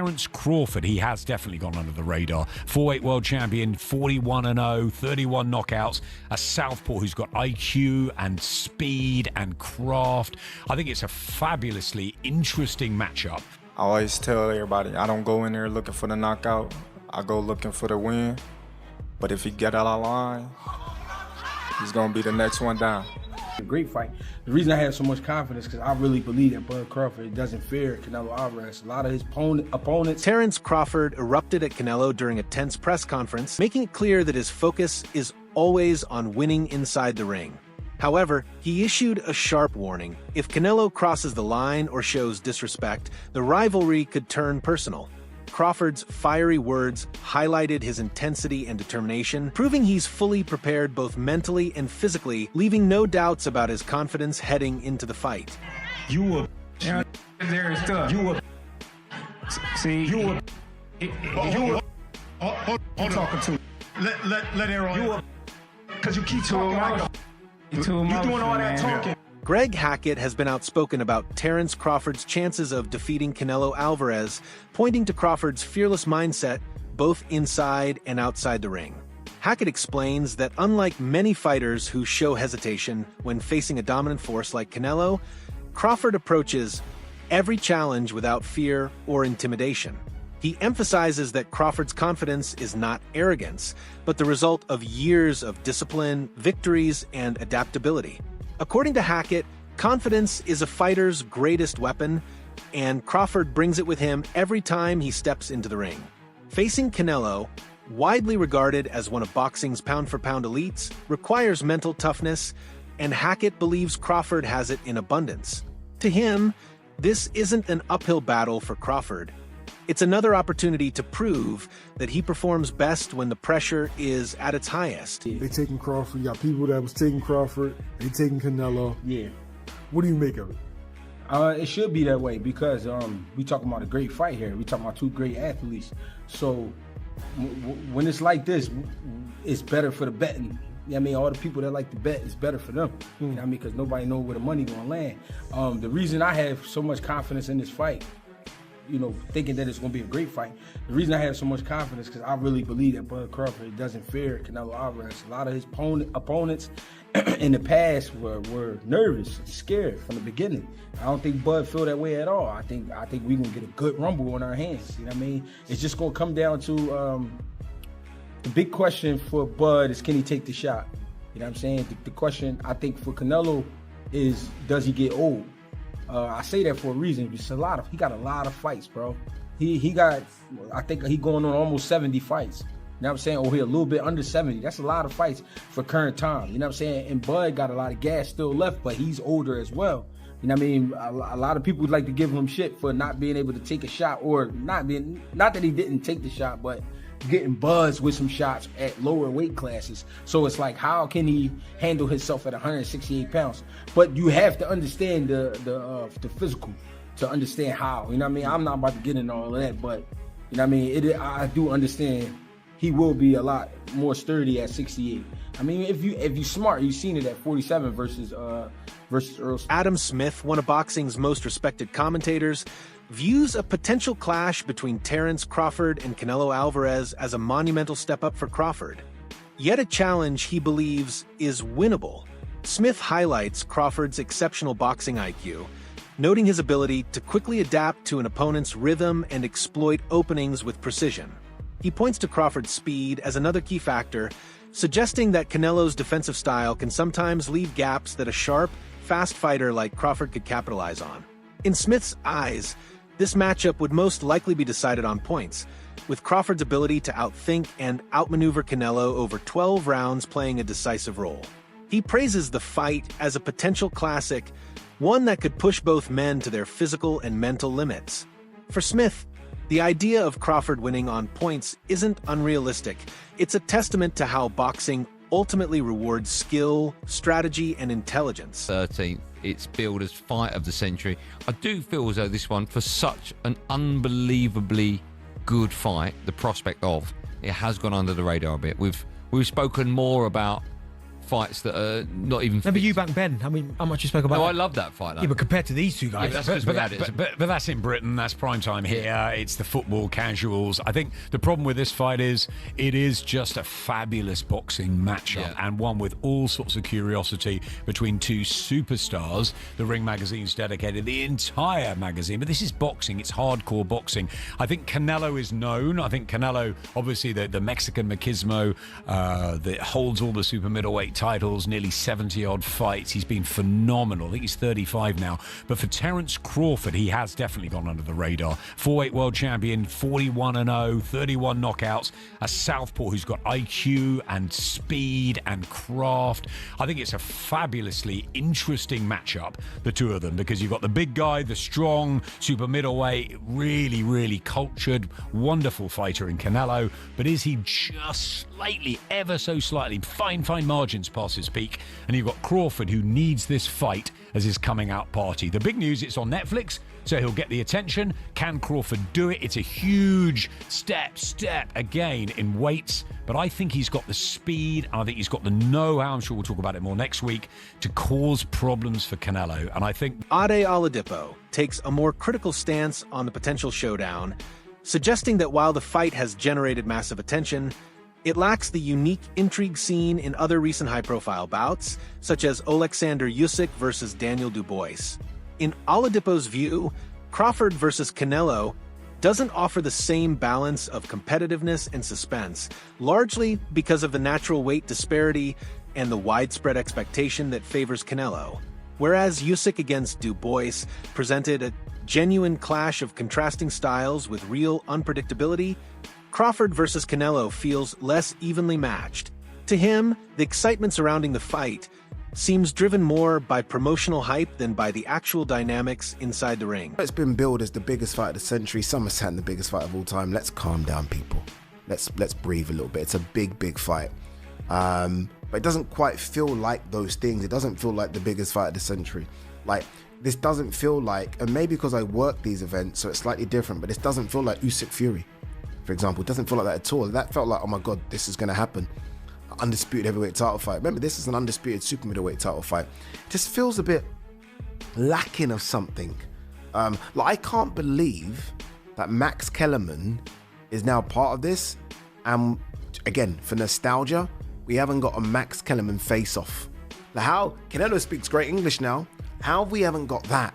Terence Crawford, he has definitely gone under the radar. 4-weight world champion, 41-0, 31 knockouts. A southpaw who's got IQ and speed and craft. I think it's a fabulously interesting matchup. I always tell everybody, I don't go in there looking for the knockout. I go looking for the win. But if he get out of line, he's going to be the next one down. A great fight. The reason I have so much confidence is because I really believe that Bud Crawford doesn't fear Canelo Alvarez. A lot of his opponents. Terence Crawford erupted at Canelo during a tense press conference, making it clear that his focus is always on winning inside the ring. However, he issued a sharp warning. If Canelo crosses the line or shows disrespect, the rivalry could turn personal. Crawford's fiery words highlighted his intensity and determination, proving he's fully prepared both mentally and physically, leaving no doubts about his confidence heading into the fight. You a there is stuff. You a see you a you a hold talking to let Aaron you a because you keep talking like you doing all that talking. Greg Hackett has been outspoken about Terence Crawford's chances of defeating Canelo Alvarez, pointing to Crawford's fearless mindset both inside and outside the ring. Hackett explains that unlike many fighters who show hesitation when facing a dominant force like Canelo, Crawford approaches every challenge without fear or intimidation. He emphasizes that Crawford's confidence is not arrogance, but the result of years of discipline, victories, and adaptability. According to Hackett, confidence is a fighter's greatest weapon, and Crawford brings it with him every time he steps into the ring. Facing Canelo, widely regarded as one of boxing's pound-for-pound elites, requires mental toughness, and Hackett believes Crawford has it in abundance. To him, this isn't an uphill battle for Crawford. It's another opportunity to prove that he performs best when the pressure is at its highest. They taking Crawford. You got people that was taking Crawford. They taking Canelo. Yeah. What do you make of it? It should be that way because we talking about a great fight here. We talking about two great athletes. So when it's like this, it's better for the betting. You know what I mean? All the people that like to bet, it's better for them. You know what I mean? Because nobody knows where the money gonna land. The reason I have so much confidence in this fight, you know, thinking that it's going to be a great fight. The reason I have so much confidence because I really believe that Bud Crawford doesn't fear Canelo Alvarez. A lot of his opponents in the past were nervous and scared from the beginning. I don't think Bud feel that way at all. I think we're going to get a good rumble on our hands. You know what I mean? It's just going to come down to the big question for Bud is, can he take the shot? You know what I'm saying? The question, I think, for Canelo is, does he get old? I say that for a reason. It's he got a lot of fights, bro. He got, I think he going on almost 70 fights. You know what I'm saying? Or he a little bit under 70. That's a lot of fights for current time. You know what I'm saying? And Bud got a lot of gas still left, but he's older as well. You know what I mean? A lot of people would like to give him shit for not being able to take a shot, or not that he didn't take the shot, but getting buzzed with some shots at lower weight classes. So it's like, how can he handle himself at 168 pounds? But you have to understand the physical to understand how. You know what I mean? I'm not about to get into all of that, but you know what I mean? I do understand he will be a lot more sturdy at 68. I mean, if you smart, you've seen it at 47 versus Earl. Adam Smith, one of boxing's most respected commentators, views a potential clash between Terence Crawford and Canelo Alvarez as a monumental step up for Crawford. Yet a challenge he believes is winnable. Smith highlights Crawford's exceptional boxing IQ, noting his ability to quickly adapt to an opponent's rhythm and exploit openings with precision. He points to Crawford's speed as another key factor, suggesting that Canelo's defensive style can sometimes leave gaps that a sharp, fast fighter like Crawford could capitalize on. In Smith's eyes, this matchup would most likely be decided on points, with Crawford's ability to outthink and outmaneuver Canelo over 12 rounds playing a decisive role. He praises the fight as a potential classic, one that could push both men to their physical and mental limits. For Smith, the idea of Crawford winning on points isn't unrealistic. It's a testament to how boxing ultimately rewards skill, strategy, and intelligence. 13th, it's billed as fight of the century. I do feel as though this one, for such an unbelievably good fight, the prospect of, it has gone under the radar a bit. We've spoken more about fights that are not even. No, but Eubank Ben, how much you spoke about? No, that? I love that fight. Yeah, but compared to these two guys, Yeah, that's but that's in Britain. That's prime time here. It's the football casuals. I think the problem with this fight is it is just a fabulous boxing matchup and one with all sorts of curiosity between two superstars. The Ring magazine's dedicated the entire magazine, but this is boxing. It's hardcore boxing. I think Canelo is known. I think Canelo, obviously the Mexican machismo that holds all the super middleweight titles, nearly 70 odd fights. He's been phenomenal. I think he's 35 now. But for Terence Crawford, he has definitely gone under the radar. 4-weight world champion, 41-0, 31 knockouts. A southpaw who's got IQ and speed and craft. I think it's a fabulously interesting matchup, the two of them, because you've got the big guy, the strong super middleweight, really, really cultured, wonderful fighter in Canelo. But is he just slightly, ever so slightly, fine margins past his peak? And you've got Crawford, who needs this fight as his coming out party. The big news, it's on Netflix, so he'll get the attention. Can Crawford do it? It's a huge step again in weights, but I think he's got the speed, and I think he's got the know-how, I'm sure we'll talk about it more next week, to cause problems for Canelo. And I think Ade Oladipo takes a more critical stance on the potential showdown, suggesting that while the fight has generated massive attention, it lacks the unique intrigue seen in other recent high-profile bouts, such as Oleksandr Usyk versus Daniel Dubois. In Oladipo's view, Crawford versus Canelo doesn't offer the same balance of competitiveness and suspense, largely because of the natural weight disparity and the widespread expectation that favors Canelo. Whereas Usyk against Dubois presented a genuine clash of contrasting styles with real unpredictability, Crawford versus Canelo feels less evenly matched. To him, the excitement surrounding the fight seems driven more by promotional hype than by the actual dynamics inside the ring. It's been billed as the biggest fight of the century. Some are saying the biggest fight of all time. Let's calm down, people. Let's breathe a little bit. It's a big fight. But it doesn't quite feel like those things. It doesn't feel like the biggest fight of the century. Like, this doesn't feel like, and maybe because I work these events, so it's slightly different, but this doesn't feel like Usyk Fury, for example. It doesn't feel like that at all. That felt like, oh my God, this is going to happen. Undisputed heavyweight title fight. Remember, this is an undisputed super middleweight title fight. It just feels a bit lacking of something. Like, I can't believe that Max Kellerman is now part of this. And again, for nostalgia, we haven't got a Max Kellerman face-off. Like, how Canelo speaks great English now. How we haven't got that?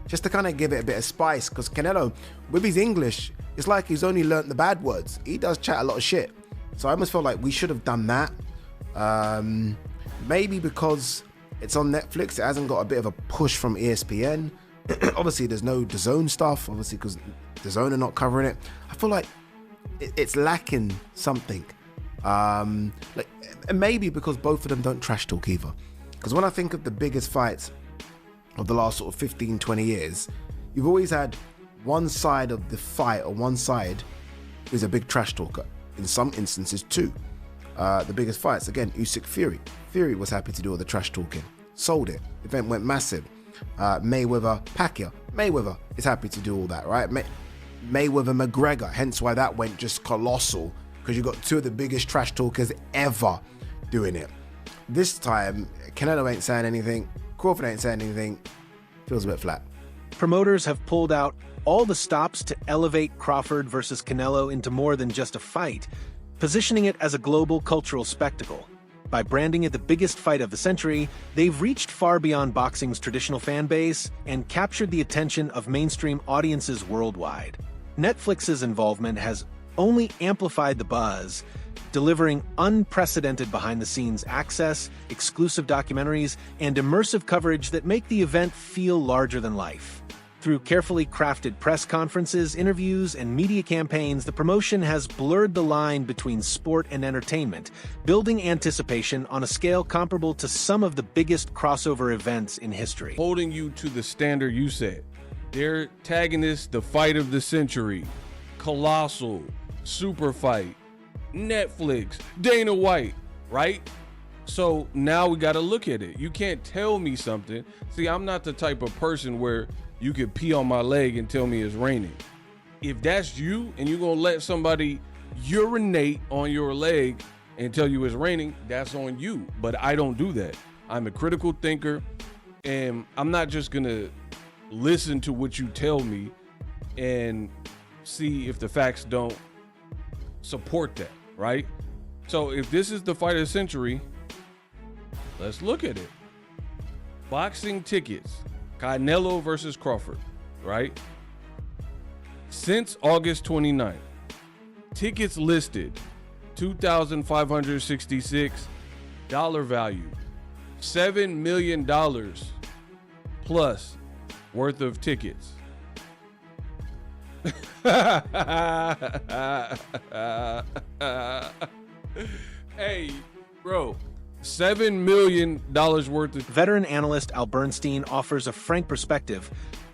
Just to kind of give it a bit of spice, because Canelo, with his English, it's like he's only learnt the bad words. He does chat a lot of shit. So I almost felt like we should have done that. Maybe because it's on Netflix, it hasn't got a bit of a push from ESPN. Obviously, there's no DAZN stuff, obviously, because DAZN are not covering it. I feel like it's lacking something. And maybe because both of them don't trash talk either. Because when I think of the biggest fights of the last sort of 15, 20 years, you've always had one side of the fight, or one side is a big trash talker. In some instances, two. The biggest fights, again, Usyk Fury. Fury was happy to do all the trash talking. Sold it. Event went massive. Mayweather Pacquiao. Mayweather is happy to do all that, right? Mayweather McGregor. Hence why that went just colossal, because you got two of the biggest trash talkers ever doing it. This time, Canelo ain't saying anything. Crawford ain't saying anything. Feels a bit flat. Promoters have pulled out all the stops to elevate Crawford versus Canelo into more than just a fight, positioning it as a global cultural spectacle. By branding it the biggest fight of the century, they've reached far beyond boxing's traditional fan base and captured the attention of mainstream audiences worldwide. Netflix's involvement has only amplified the buzz, delivering unprecedented behind-the-scenes access, exclusive documentaries, and immersive coverage that make the event feel larger than life. Through carefully crafted press conferences, interviews, and media campaigns, the promotion has blurred the line between sport and entertainment, building anticipation on a scale comparable to some of the biggest crossover events in history. Holding you to the standard you set. They're tagging this the fight of the century, colossal, super fight, Netflix, Dana White, right? So now we got to look at it. You can't tell me something. See, I'm not the type of person where you could pee on my leg and tell me it's raining. If that's you and you're going to let somebody urinate on your leg and tell you it's raining, that's on you. But I don't do that. I'm a critical thinker, and I'm not just gonna listen to what you tell me and see if the facts don't support that, right? So if this is the fight of the century, let's look at it. Boxing tickets, Canelo versus Crawford, right? Since August 29th, tickets listed, $2,566 value, $7 million plus worth of tickets. Hey, bro, $7 million worth of. Veteran analyst Al Bernstein offers a frank perspective,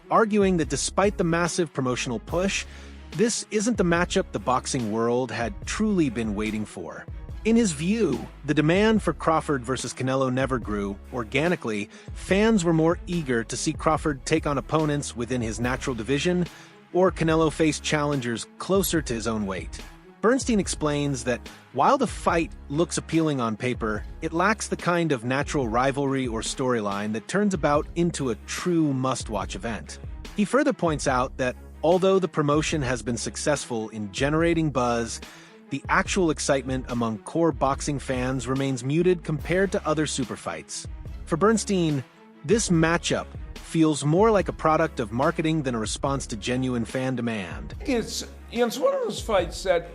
arguing that despite the massive promotional push, this isn't the matchup the boxing world had truly been waiting for. In his view, the demand for Crawford versus Canelo never grew. Organically, fans were more eager to see Crawford take on opponents within his natural division, or Canelo face challengers closer to his own weight. Bernstein explains that while the fight looks appealing on paper, it lacks the kind of natural rivalry or storyline that turns a bout into a true must-watch event. He further points out that although the promotion has been successful in generating buzz, the actual excitement among core boxing fans remains muted compared to other super fights. For Bernstein, this matchup feels more like a product of marketing than a response to genuine fan demand. It's one of those fights that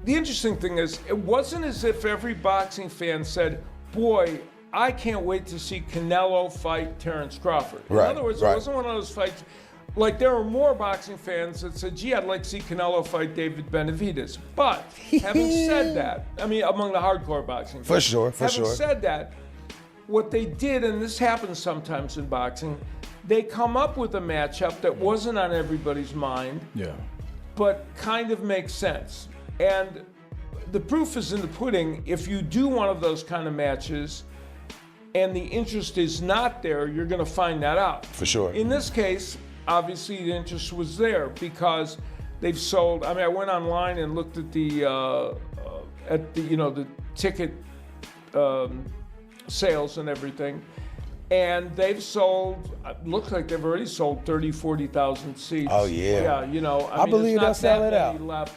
the interesting thing is, it wasn't as if every boxing fan said, boy, I can't wait to see Canelo fight Terence Crawford. In other words, it wasn't one of those fights. Like, there were more boxing fans that said, gee, I'd like to see Canelo fight David Benavidez. But having said that, I mean, among the hardcore boxing fans. Having said that, what they did, and this happens sometimes in boxing, they come up with a matchup that wasn't on everybody's mind, but kind of makes sense. And the proof is in the pudding. If you do one of those kind of matches and the interest is not there, you're going to find that out. For sure. In this case, obviously the interest was there because they've sold. I mean, I went online and looked at the the ticket sales and everything, and they've sold. Looks like they've already sold 40,000 seats. Oh yeah. Yeah, I mean, believe it's not that that many left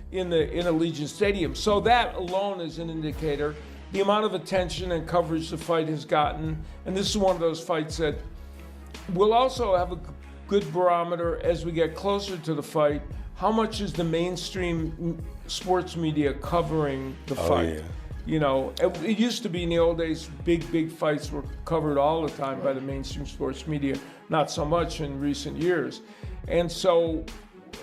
in Allegiant Stadium. So that alone is an indicator. The amount of attention and coverage the fight has gotten, and this is one of those fights that we'll also have a good barometer as we get closer to the fight. How much is the mainstream sports media covering the fight? Yeah. You know, it used to be in the old days, big fights were covered all the time by the mainstream sports media, not so much in recent years. And so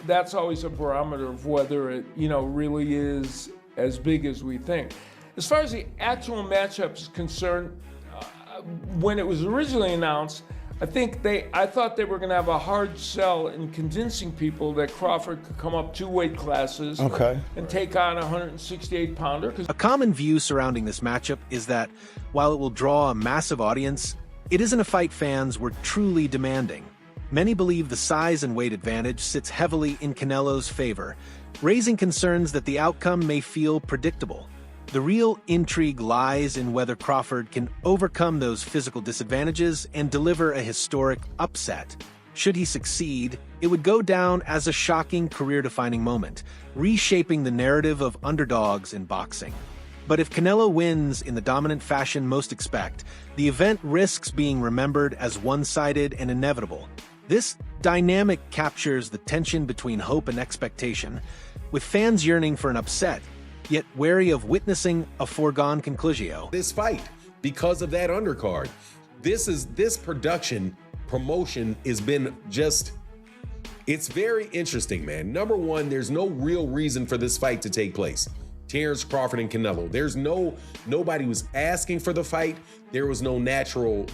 that's always a barometer of whether it, really is as big as we think. As far as the actual matchup is concerned, when it was originally announced, I thought they were going to have a hard sell in convincing people that Crawford could come up 2 weight classes and take on a 168-pounder. A common view surrounding this matchup is that while it will draw a massive audience, it isn't a fight fans were truly demanding. Many believe the size and weight advantage sits heavily in Canelo's favor, raising concerns that the outcome may feel predictable. The real intrigue lies in whether Crawford can overcome those physical disadvantages and deliver a historic upset. Should he succeed, it would go down as a shocking career-defining moment, reshaping the narrative of underdogs in boxing. But if Canelo wins in the dominant fashion most expect, the event risks being remembered as one-sided and inevitable. This dynamic captures the tension between hope and expectation, with fans yearning for an upset, yet wary of witnessing a foregone conclusio. This fight, because of that undercard, this promotion has been just, it's very interesting, man. Number one, there's no real reason for this fight to take place. Terence Crawford and Canelo. Nobody was asking for the fight. There's no natural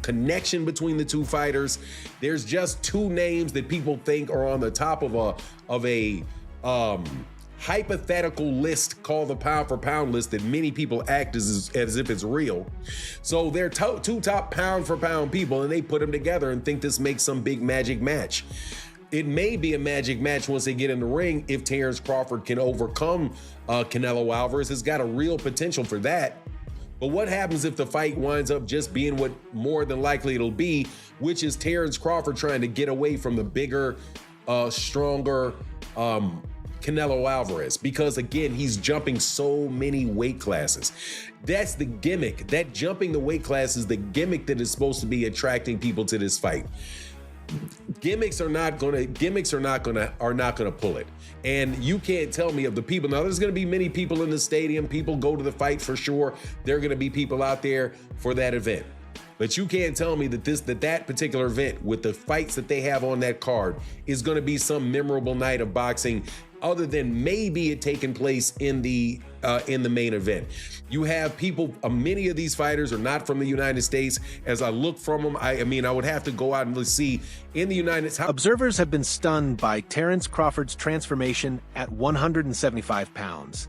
connection between the two fighters. There's just two names that people think are on the top of a hypothetical list called the pound for pound list that many people act as if it's real. So they're two top pound for pound people, and they put them together and think this makes some big magic match. it may be a magic match once they get in the ring if Terence Crawford can overcome Canelo Alvarez. It's got a real potential for that. But what happens if the fight winds up just being what more than likely it'll be, which is Terence Crawford trying to get away from the bigger, stronger Canelo Alvarez? Because again, he's jumping so many weight classes. That's the gimmick. That jumping the weight class is the gimmick that is supposed to be attracting people to this fight. Gimmicks are not gonna pull it. And you can't tell me of the people. Now, there's gonna be many people in the stadium. People go to the fight for sure. There are gonna be people out there for that event. But you can't tell me that that particular event with the fights that they have on that card is gonna be some memorable night of boxing other than maybe it taking place in the main event. You have people, many of these fighters are not from the United States. As I look from them, I mean, I would have to go out and see in the United States. Observers have been stunned by Terence Crawford's transformation at 175 pounds,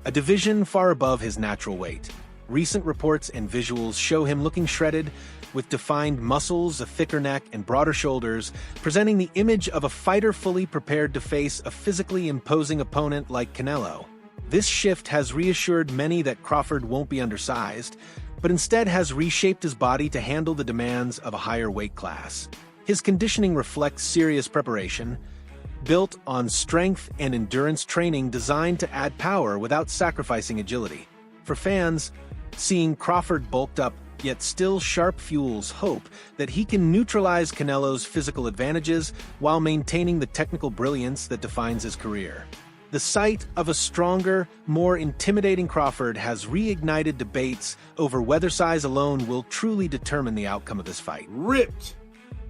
a division far above his natural weight. Recent reports and visuals show him looking shredded, with defined muscles, a thicker neck, and broader shoulders, presenting the image of a fighter fully prepared to face a physically imposing opponent like Canelo. This shift has reassured many that Crawford won't be undersized, but instead has reshaped his body to handle the demands of a higher weight class. His conditioning reflects serious preparation, built on strength and endurance training designed to add power without sacrificing agility. For fans, seeing Crawford bulked up yet still sharp fuels hope that he can neutralize Canelo's physical advantages while maintaining the technical brilliance that defines his career. The sight of a stronger, more intimidating Crawford has reignited debates over whether size alone will truly determine the outcome of this fight. Ripped,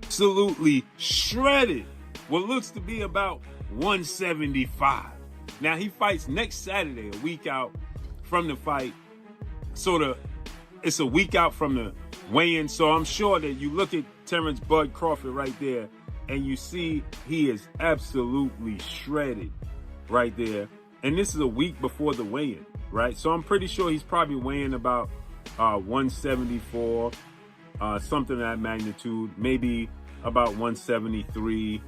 absolutely shredded, what looks to be about 175. Now he fights next Saturday, a week out from the fight. It's a week out from the weigh-in, so I'm sure that you look at Terence Bud Crawford right there, and you see he is absolutely shredded right there. And this is a week before the weigh-in, right? So I'm pretty sure he's probably weighing about 174, something of that magnitude, maybe about 173.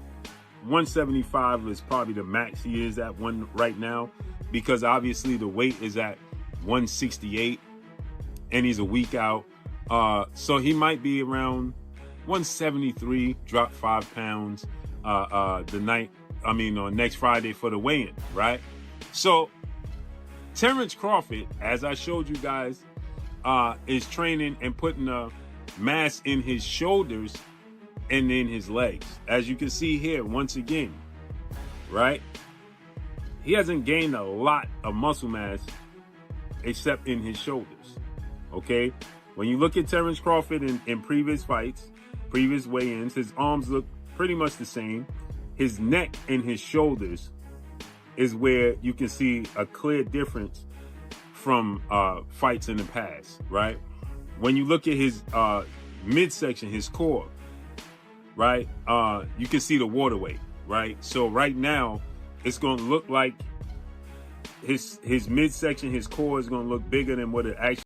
175 is probably the max he is at one right now, because obviously the weight is at 168. And he's a week out. So he might be around 173, drop 5 pounds next Friday for the weigh-in, right? So Terence Crawford, as I showed you guys, is training and putting a mass in his shoulders and in his legs. As you can see here, once again, right? He hasn't gained a lot of muscle mass except in his shoulders. Okay, when you look at Terence Crawford in previous fights, previous weigh-ins, his arms look pretty much the same. His neck and his shoulders is where you can see a clear difference from fights in the past, right? When you look at his midsection, his core, right, you can see the water weight, right? So right now, it's going to look like his midsection, his core is going to look bigger than what it actually